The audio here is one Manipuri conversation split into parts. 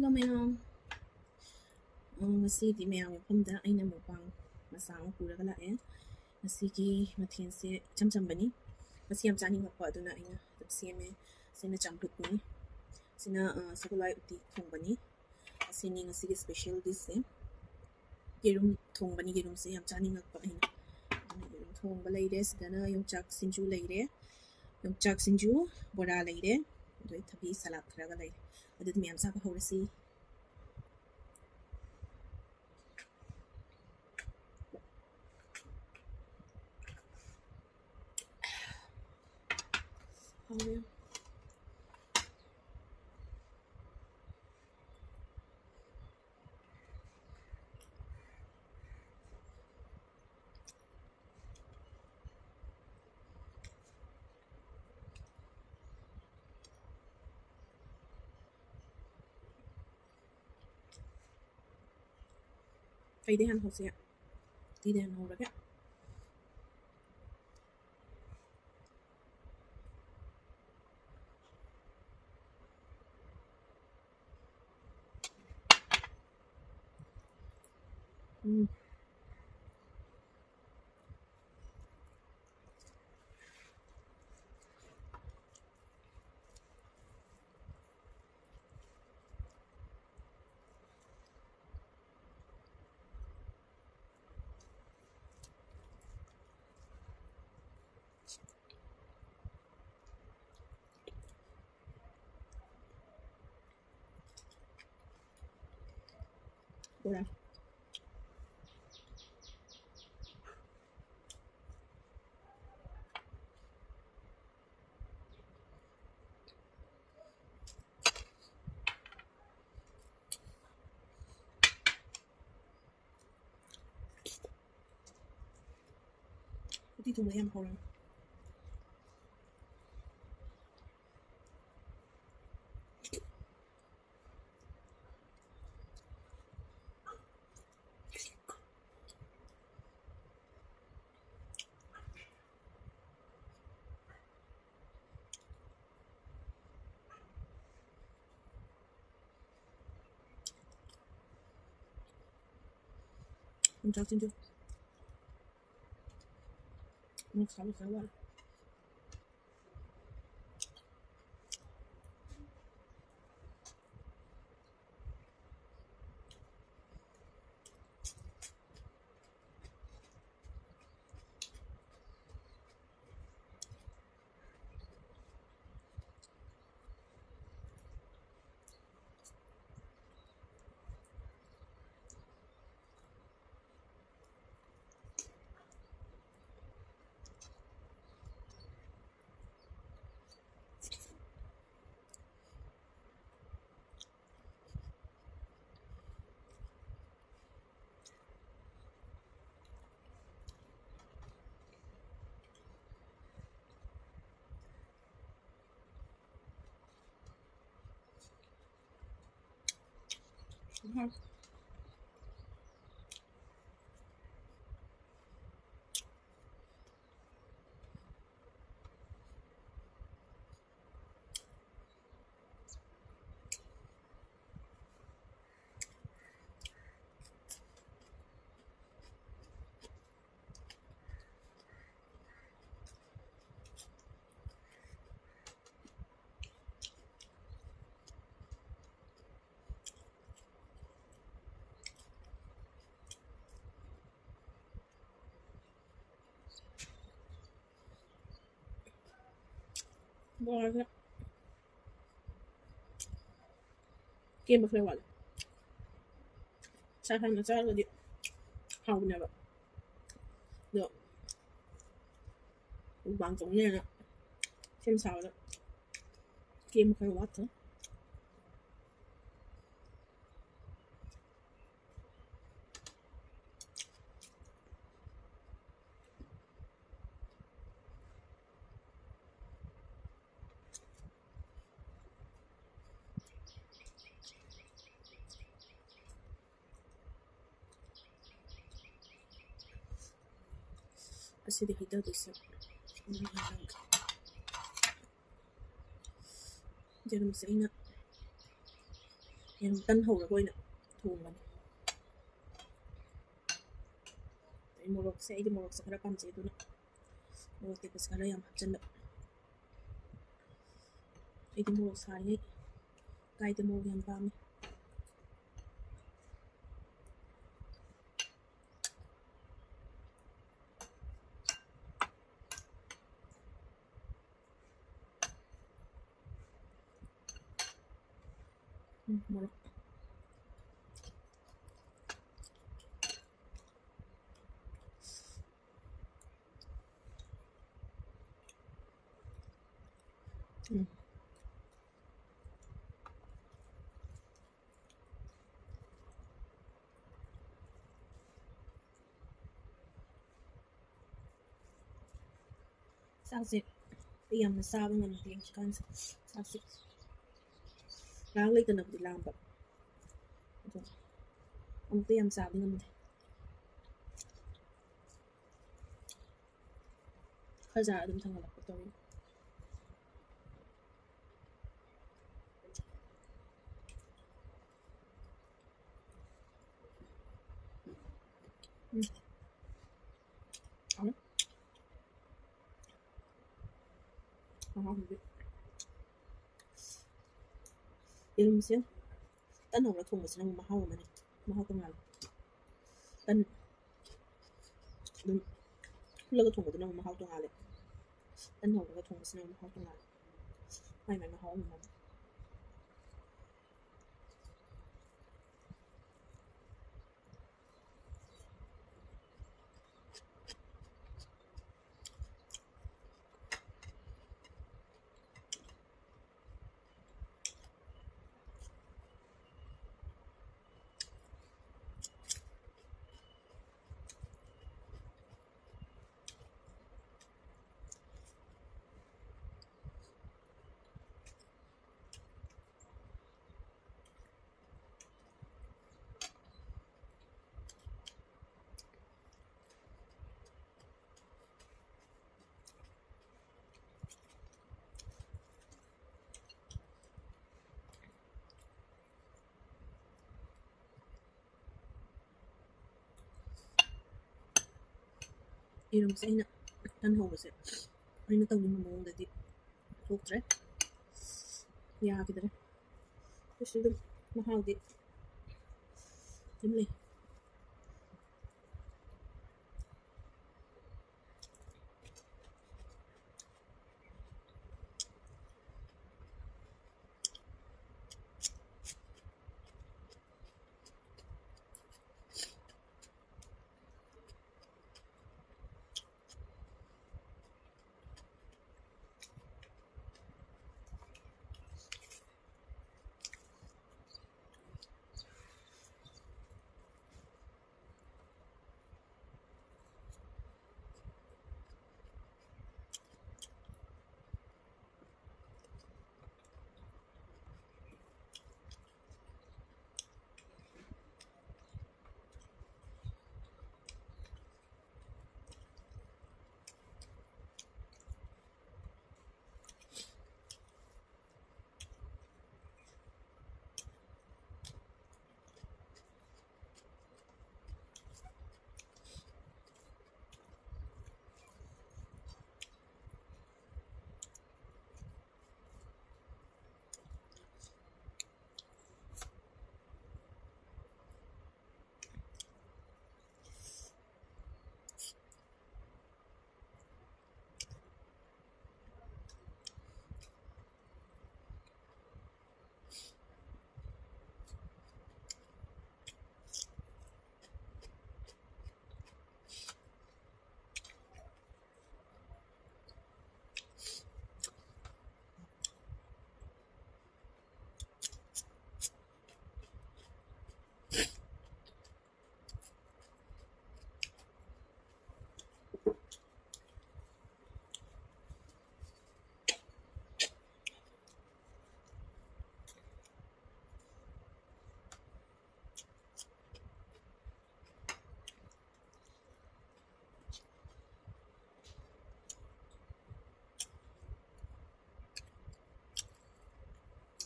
Hello ma'am. Masigi ma'am pumda ay na mukbang masama pura ka lain. Masigi matinse cham-cham-bani. Masiyam chani nga po aduna ay na tapsiyeme sina champut ni. Sina sakulay uti thongbani. Sini nga sige special dish eh. Girum thongbani girum se yam chani nga po ay na. Girum thongba layre sidana yung chak sinju layre. Yung chak sinju bora layre. Doy tabi salad kharaga layre. Adud ma'am sa ka horasi. How Kaidehan ho siya. Tidehan ho raga. Bora. Uti thong yam ho. Yung chak sinju. Sawa. Bora. Game of wal. Sa kan sa di. Hao na ba. Do. Bang tong ne na. Xem sao đó. Game of what? Acidità disso. Diyorum sayına ꯌꯦꯔꯨꯝ ꯇꯟ ꯍꯧꯔꯒ ꯑꯣꯏꯅ ꯊꯣꯡꯒꯅꯤ ꯃꯣꯔꯣꯛꯁꯦ ꯑꯩꯗꯤ ꯃꯣꯔꯣꯛꯁꯦ ꯈꯔ ꯄꯥꯝꯖꯩ ꯑꯗꯨꯅ ꯃꯣꯔꯣꯛ ꯇꯦꯛꯄꯁꯦ ꯈꯔ ꯌꯥꯝ ꯍꯥꯞꯆꯤꯟꯕ ꯑꯩꯗꯤ ꯃꯣꯔꯣꯛ ꯁꯥꯔꯤꯉꯩ ꯀꯥꯏꯗ ꯃꯣꯔꯣꯛ ꯌꯥꯝ ꯄꯥꯝꯃꯤ ꯃꯣꯔꯣꯛ ꯆꯥꯛꯁꯦ ꯑꯩ ꯌꯥꯝꯅ ꯆꯥꯕ ꯉꯝꯗꯦ ꯍꯧꯖꯤꯛꯀꯥꯟꯁꯦ ꯆꯥꯛꯁꯦ ꯉꯥꯏꯍꯥꯛ ꯂꯩꯇꯅꯕꯨꯗꯤ ꯂꯥꯝꯕ ꯑꯗꯣ ꯑꯃꯨꯛꯇ ꯌꯥꯝ ꯆꯥꯕ ꯉꯝꯗꯦ ꯈꯔ ꯆꯥꯔ ꯑꯗꯨꯝ ꯊꯪꯒꯠꯂꯛꯄ ꯇꯧꯋꯤ ꯌꯦꯔꯨꯝꯁꯦ ꯇꯟ ꯍꯧꯔ ꯊꯣꯡꯕꯁꯤꯅ ꯑꯃꯨꯛ ꯃꯍꯥꯎ ꯑꯃꯅꯤ ꯃꯍꯥꯎ ꯇꯣꯡꯉꯥꯜꯂꯦ ꯇꯟ ꯑꯗꯨꯝ ꯐꯨꯠꯂꯒ ꯊꯣꯡꯕꯗꯨꯅ ꯑꯃꯨꯛ ꯃꯍꯥꯎ ꯇꯣꯡꯉꯥꯜꯂꯦ ꯇꯟ ꯍꯧꯔꯒ ꯊꯣꯡꯕꯁꯤꯅ ꯑꯃꯨꯛ ꯃꯍꯥꯎ ꯇꯣꯡꯉꯥꯜꯂꯦ ꯃꯥꯏ ꯃꯥꯏ ꯃꯍꯥꯎ ꯑꯃꯃꯝ ꯌꯦꯔꯨꯝꯁꯦ ꯑꯩꯅ ꯇꯟ ꯍꯧꯕꯁꯦ ꯑꯩꯅ ꯇꯧꯅꯤꯡꯕ ꯃꯑꯣꯡꯗꯗꯤ ꯊꯣꯛꯇ꯭ꯔꯦ ꯌꯥꯈꯤꯗ꯭ꯔꯦ ꯀꯩꯁꯨ ꯑꯗꯨꯝ ꯃꯍꯥꯎꯗꯤ ꯑꯗꯨꯝ ꯂꯩ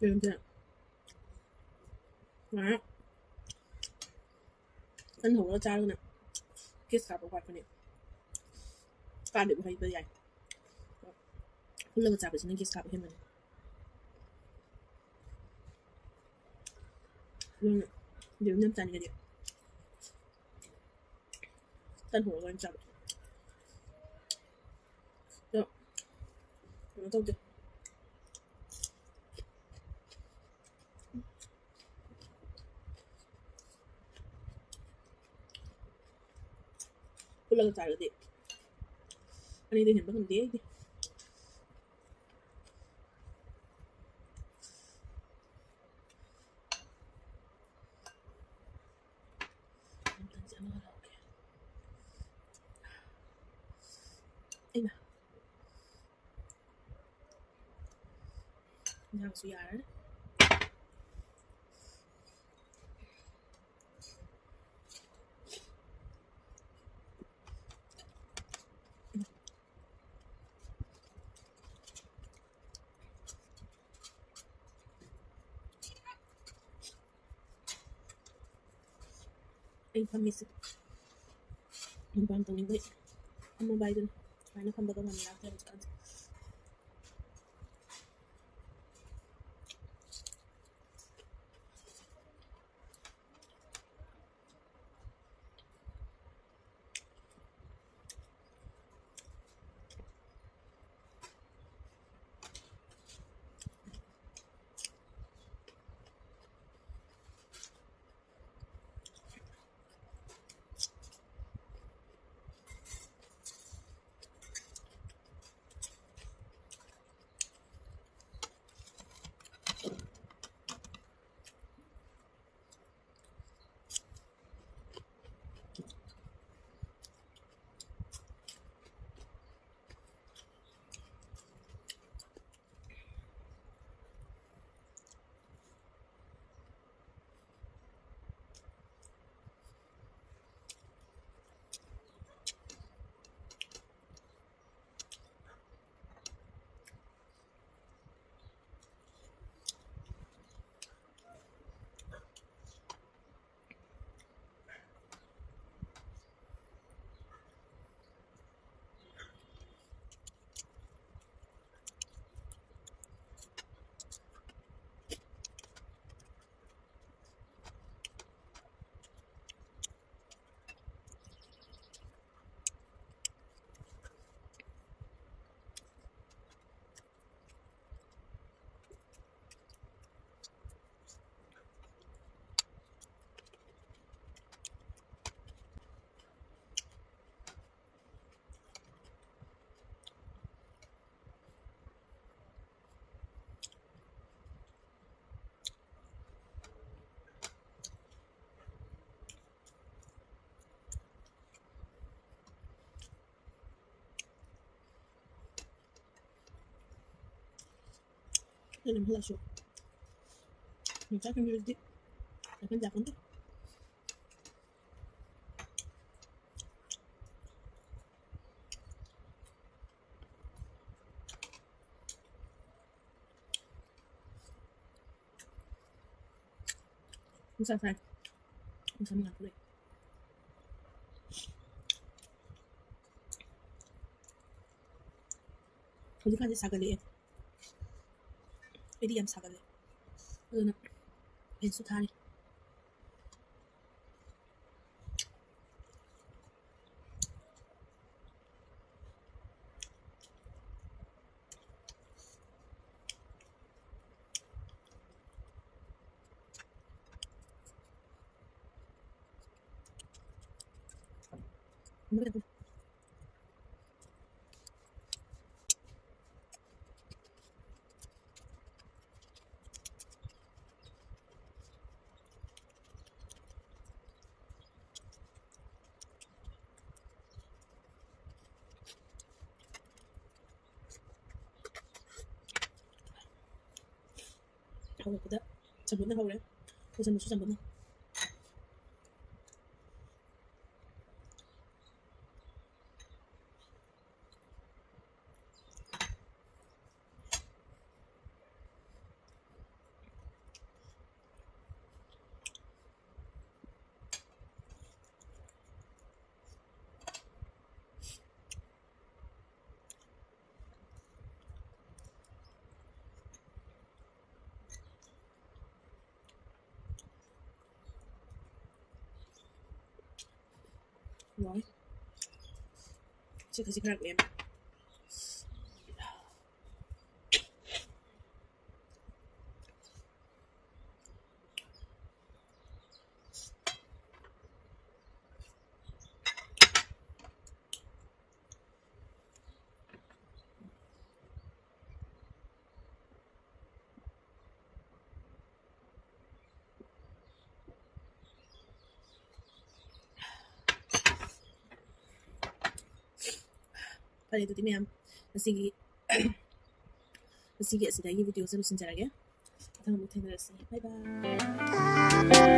ꯌꯦꯔꯨꯝꯁꯦ Đó, tân hổ nó cha luôn nè. Kiss cặp của quạt con này. Pha được hay bây giờ. Kullu 잡을 수는 kiss cặp hết mình. Luôn điều năm tàn cái điều. Tân hổ con 잡을. Đó, nó tốt chưa? Kullu 잡을 때. 아니 내 핸드폰 뒤에. Ây mà, nào suy à đấy. Anh không miss. Ang pantong ni boy. Ang mabay dun. Kaya kang baga mamaya after it's done. Ini pala siya. Nagsakin nyo di. Nakan jakon to. Masasay. Masama nga tuloy. 어디까지 사갈래? 에디암 사갈래? 그거는 벤수 타리. 뭐라고? 하고 그다 전분나 하고 그래. 우선 무슨 전분나. ร้อยชื่อขนาดเอ็มPareto di miyam. Sige, sige, sige video sa lusin jarage. Tama mo tayo na. Bye bye.